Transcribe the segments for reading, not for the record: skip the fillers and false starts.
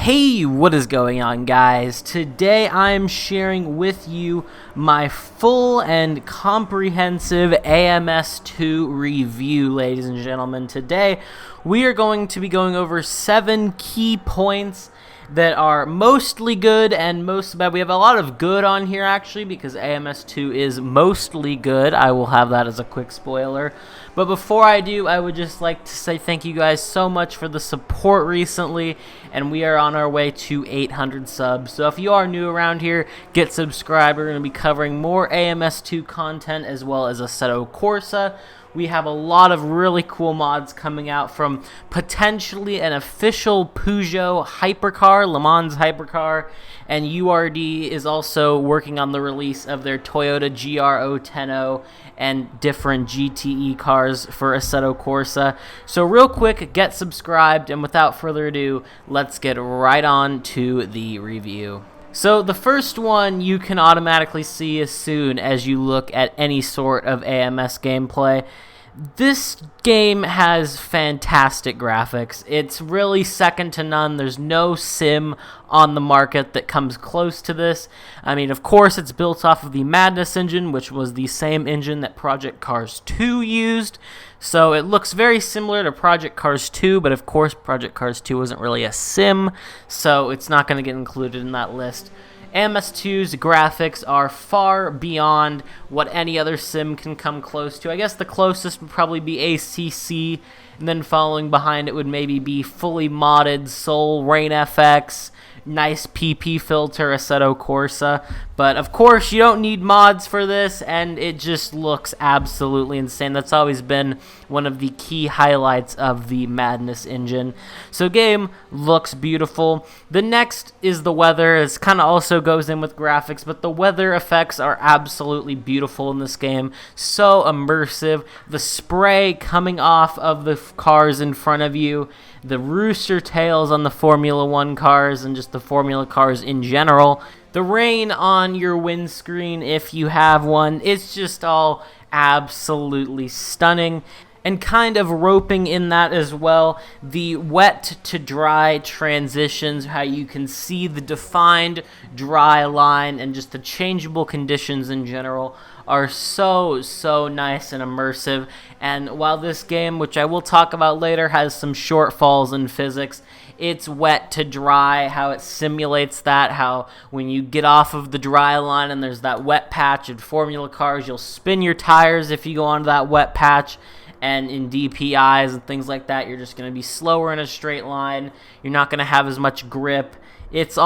Hey, what is going on, guys? Today I'm sharing with you my full and comprehensive AMS2 review, ladies and gentlemen. Today we are going to be going over 7 key points that are mostly good and most bad. We have a lot of good on here, actually, because AMS2 is mostly good. I will have that as a quick spoiler. But before I do, I would just like to say thank you guys so much for the support recently, and we are on our way to 800 subs. So if you are new around here, get subscribed. We're going to be covering more AMS2 content as well as Assetto Corsa. We have a lot of really cool mods coming out, from potentially an official Peugeot hypercar, Le Mans hypercar, and URD is also working on the release of their Toyota GR010 and different GTE cars for Assetto Corsa. So real quick, get subscribed, and without further ado, let's get right on to the review. So the first one you can automatically see as soon as you look at any sort of AMS gameplay. This game has fantastic graphics. It's really second to none. There's no sim on the market that comes close to this. I mean, of course, it's built off of the Madness engine, which was the same engine that Project Cars 2 used. So it looks very similar to Project Cars 2, but of course, Project Cars 2 wasn't really a sim, so it's not going to get included in that list. AMS2's graphics are far beyond what any other sim can come close to. I guess the closest would probably be ACC, and then following behind it would maybe be fully modded Soul Rain FX, nice PP filter Assetto Corsa. But of course, you don't need mods for this, and it just looks absolutely insane. That's always been one of the key highlights of the Madness engine. So game looks beautiful. The next is the weather. It kind of also goes in with graphics, but the weather effects are absolutely beautiful in this game. So immersive. The spray coming off of the cars in front of you, the rooster tails on the Formula 1 cars, and just the Formula cars in general. The rain on your windscreen, if you have one, it's just all absolutely stunning. And kind of roping in that as well, the wet to dry transitions, how you can see the defined dry line and just the changeable conditions in general are so nice and immersive. And while this game, which I will talk about later, has some shortfalls in physics, it's wet to dry, how it simulates that, how when you get off of the dry line and there's that wet patch in Formula cars, you'll spin your tires if you go onto that wet patch. And in DPIs and things like that, you're just going to be slower in a straight line. You're not going to have as much grip. It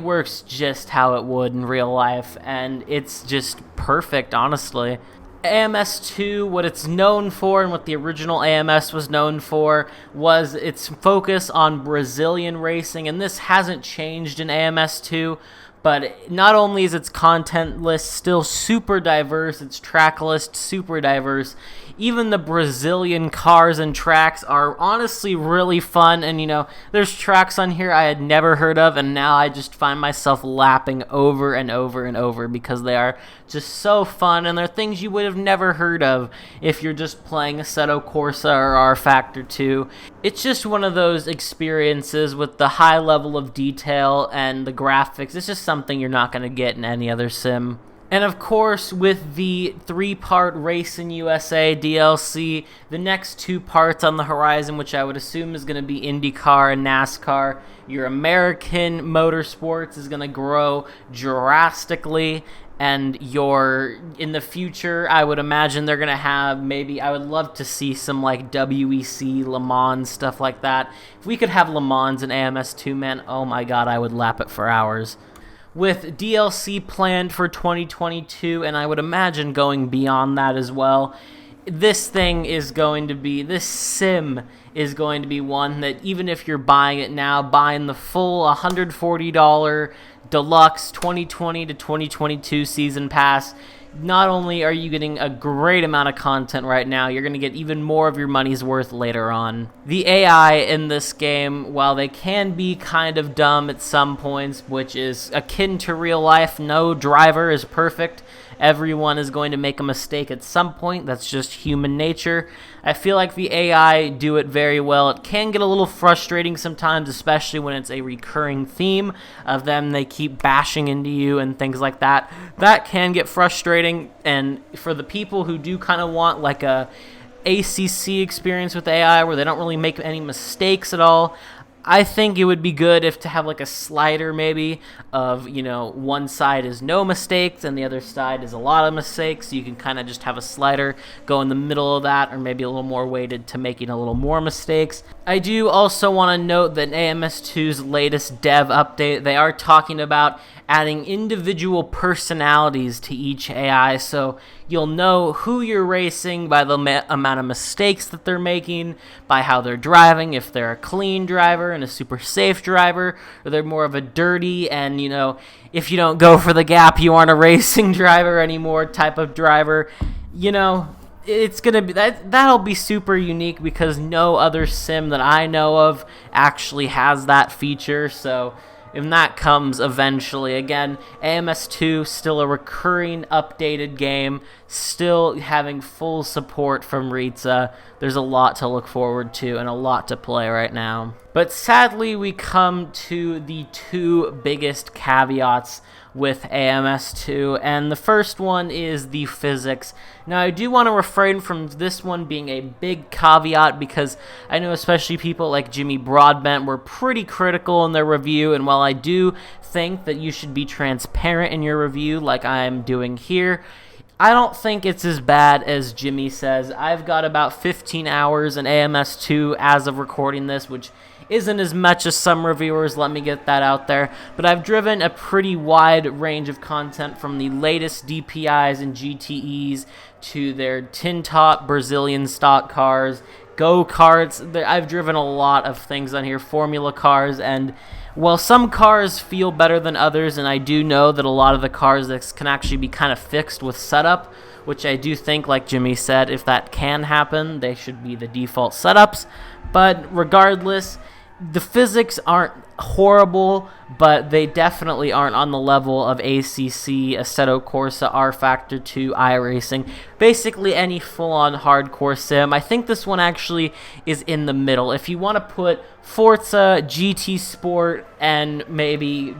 works just how it would in real life, and it's just perfect, honestly. AMS2, what it's known for and what the original AMS was known for was its focus on Brazilian racing, and this hasn't changed in AMS2. But not only is its content list still super diverse, its track list super diverse, even the Brazilian cars and tracks are honestly really fun. And, you know, there's tracks on here I had never heard of, and now I just find myself lapping over and over and over because they are just so fun, and they're things you would have never heard of if you're just playing Assetto Corsa or R Factor 2. It's just one of those experiences with the high level of detail and the graphics. It's just something you're not going to get in any other sim. And of course, with the 3-part Race in USA DLC, the next 2 parts on the horizon, which I would assume is going to be IndyCar and NASCAR, your American motorsports is going to grow drastically. And in the future, I would imagine they're going to have I would love to see some like WEC, Le Mans, stuff like that. If we could have Le Mans in AMS2, man, oh my god, I would lap it for hours. With DLC planned for 2022, and I would imagine going beyond that as well, this sim is going to be one that even if you're buying it now, buying the full $140 deluxe 2020 to 2022 season pass, not only are you getting a great amount of content right now, you're going to get even more of your money's worth later on. The AI in this game, while they can be kind of dumb at some points, which is akin to real life, no driver is perfect, Everyone is going to make a mistake at some point. That's just human nature. I feel like the AI do it very well. It can get a little frustrating sometimes, especially when it's a recurring theme of them. They keep bashing into you and things like that. That can get frustrating, and for the people who do kind of want like a ACC experience with AI where they don't really make any mistakes at all, I think it would be good if to have like a slider maybe of, one side is no mistakes and the other side is a lot of mistakes. So you can kind of just have a slider go in the middle of that, or maybe a little more weighted to making a little more mistakes. I do also want to note that in AMS2's latest dev update, they are talking about adding individual personalities to each AI, so you'll know who you're racing by the amount of mistakes that they're making, by how they're driving, if they're a clean driver and a super safe driver, or they're more of a dirty and, if you don't go for the gap, you aren't a racing driver anymore type of driver. It's gonna be that'll be super unique because no other sim that I know of actually has that feature. So and that comes eventually. Again, AMS2 still a recurring updated game, still having full support from Ritza. There's a lot to look forward to and a lot to play right now. But sadly, we come to the two biggest caveats with AMS2, and the first one is the physics. Now, I do want to refrain from this one being a big caveat because I know especially people like Jimmy Broadbent were pretty critical in their review, and while I do think that you should be transparent in your review like I'm doing here, I don't think it's as bad as Jimmy says. I've got about 15 hours in AMS2 as of recording this, which isn't as much as some reviewers, let me get that out there, but I've driven a pretty wide range of content from the latest DPIs and GTEs to their tin top Brazilian stock cars, go-karts. I've driven a lot of things on here, formula cars, and while some cars feel better than others, and I do know that a lot of the cars that can actually be kind of fixed with setup, which I do think, like Jimmy said, if that can happen, they should be the default setups, but regardless, the physics aren't horrible, but they definitely aren't on the level of ACC, Assetto Corsa, R-Factor 2, iRacing, basically any full-on hardcore sim. I think this one actually is in the middle. If you want to put Forza, GT Sport, and maybe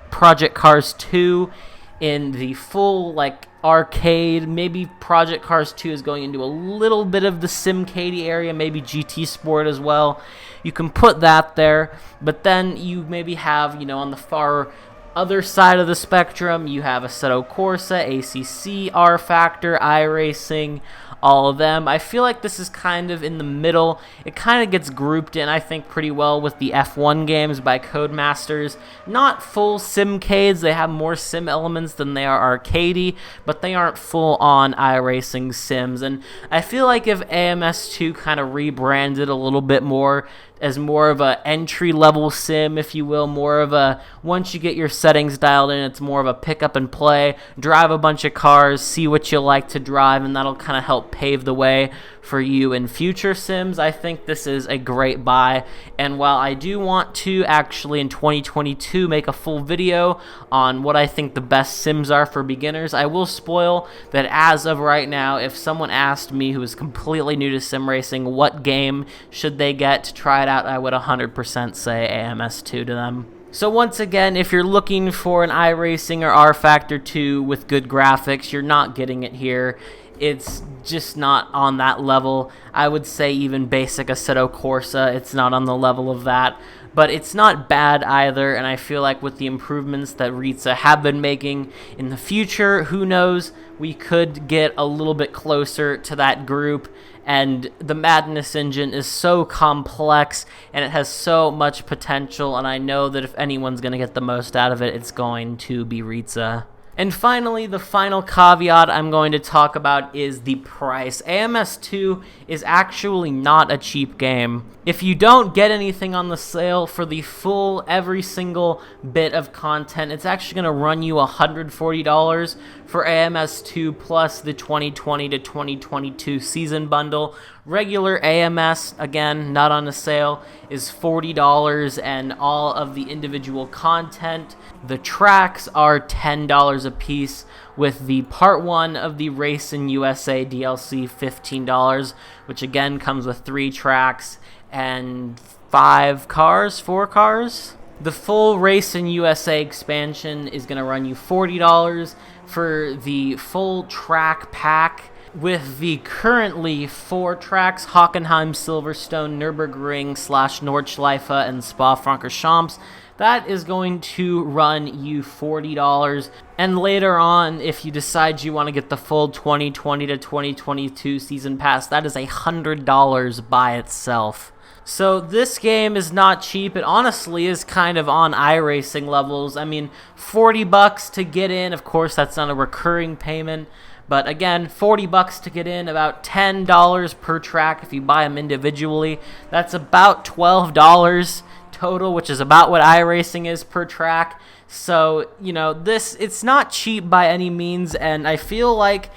Project Cars 2 in the full, arcade, maybe Project Cars 2 is going into a little bit of the SimCady area, maybe GT Sport as well. You can put that there, but then you maybe have, on the far other side of the spectrum, you have Assetto Corsa, ACC, R-Factor, iRacing, all of them. I feel like this is kind of in the middle. It kind of gets grouped in, I think, pretty well with the F1 games by Codemasters. Not full simcades, they have more sim elements than they are arcadey, but they aren't full-on iRacing sims. And I feel like if AMS2 kind of rebranded a little bit more as more of a entry-level sim, if you will, more of a, once you get your settings dialed in, it's more of a pick up and play, drive a bunch of cars, see what you like to drive, and that'll kind of help pave the way for you in future sims. I think this is a great buy, and while I do want to actually in 2022 make a full video on what I think the best sims are for beginners, I will spoil that as of right now, if someone asked me who is completely new to sim racing what game should they get to try it out, I would 100% say AMS2 to them. So once again, if you're looking for an iRacing or R-Factor 2 with good graphics, you're not getting it here. It's just not on that level. I would say even basic Assetto Corsa, it's not on the level of that. But it's not bad either, and I feel like with the improvements that Ritza have been making in the future, who knows, we could get a little bit closer to that group. And the Madness engine is so complex, and it has so much potential, and I know that if anyone's going to get the most out of it, it's going to be Ritza. And finally, the final caveat I'm going to talk about is the price. AMS2 is actually not a cheap game. If you don't get anything on the sale for the full, every single bit of content, it's actually going to run you $140 for AMS2 plus the 2020 to 2022 season bundle. Regular AMS, again, not on a sale, is $40, and all of the individual content, the tracks, are $10 a piece, with the Part 1 of the Racing USA DLC $15, which again comes with 3 tracks and 4 cars. The full Racing USA expansion is going to run you $40 for the full track pack, with the currently 4 tracks: Hockenheim, Silverstone, Nürburgring / Nordschleife, and Spa-Francorchamps. That is going to run you $40. And later on, if you decide you want to get the full 2020 to 2022 season pass, that is $100 by itself. So this game is not cheap. It honestly is kind of on iRacing levels. I mean, $40 to get in. Of course, that's not a recurring payment. But again, $40 to get in, about $10 per track if you buy them individually. That's about $12 total, which is about what iRacing is per track. So, it's not cheap by any means, and I feel like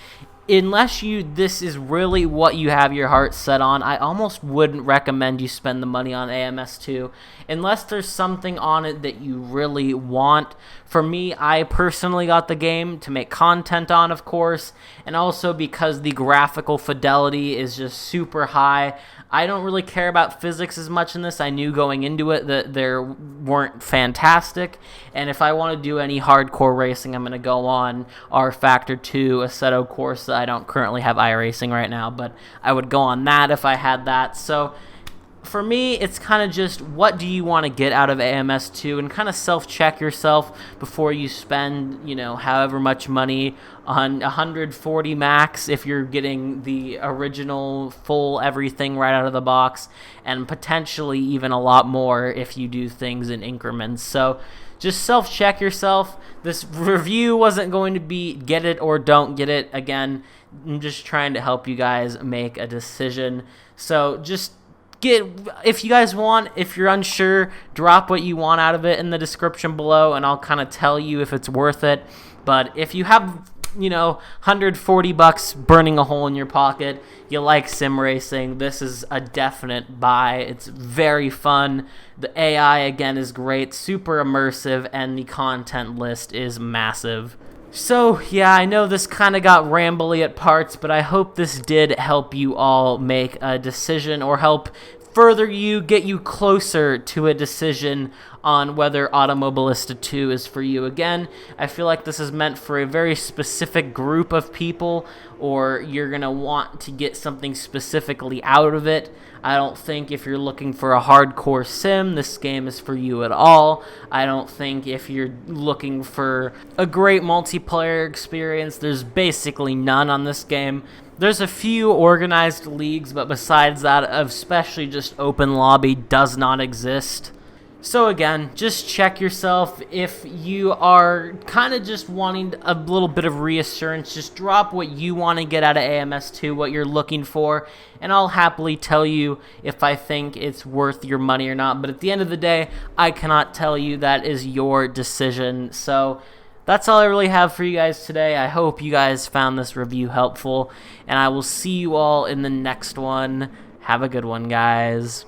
unless this is really what you have your heart set on, I almost wouldn't recommend you spend the money on AMS2 unless there's something on it that you really want. For me, I personally got the game to make content on, of course, and also because the graphical fidelity is just super high. I don't really care about physics as much in this. I knew going into it that they weren't fantastic, and if I want to do any hardcore racing, I'm going to go on R Factor 2, Assetto Corsa. I don't currently have iRacing right now, but I would go on that if I had that. So for me, it's kind of just what do you want to get out of AMS2, and kind of self-check yourself before you spend, however much money on 140 max if you're getting the original full everything right out of the box, and potentially even a lot more if you do things in increments. So just self-check yourself. This review wasn't going to be get it or don't get it. Again, I'm just trying to help you guys make a decision. So just if you guys want, if you're unsure, drop what you want out of it in the description below, and I'll kind of tell you if it's worth it. But if you have $140 burning a hole in your pocket, you like sim racing, this is a definite buy. It's very fun. The AI, again, is great, super immersive, and the content list is massive. So, yeah, I know this kind of got rambly at parts, but I hope this did help you all make a decision, or help get you closer to a decision on whether Automobilista 2 is for you. Again, I feel like this is meant for a very specific group of people, or you're going to want to get something specifically out of it. I don't think if you're looking for a hardcore sim, this game is for you at all. I don't think if you're looking for a great multiplayer experience, there's basically none on this game. There's a few organized leagues, but besides that, especially just open lobby does not exist. So again, just check yourself. If you are kind of just wanting a little bit of reassurance, just drop what you want to get out of AMS2, what you're looking for, and I'll happily tell you if I think it's worth your money or not. But at the end of the day, I cannot tell you. That is your decision. So that's all I really have for you guys today. I hope you guys found this review helpful, and I will see you all in the next one. Have a good one, guys.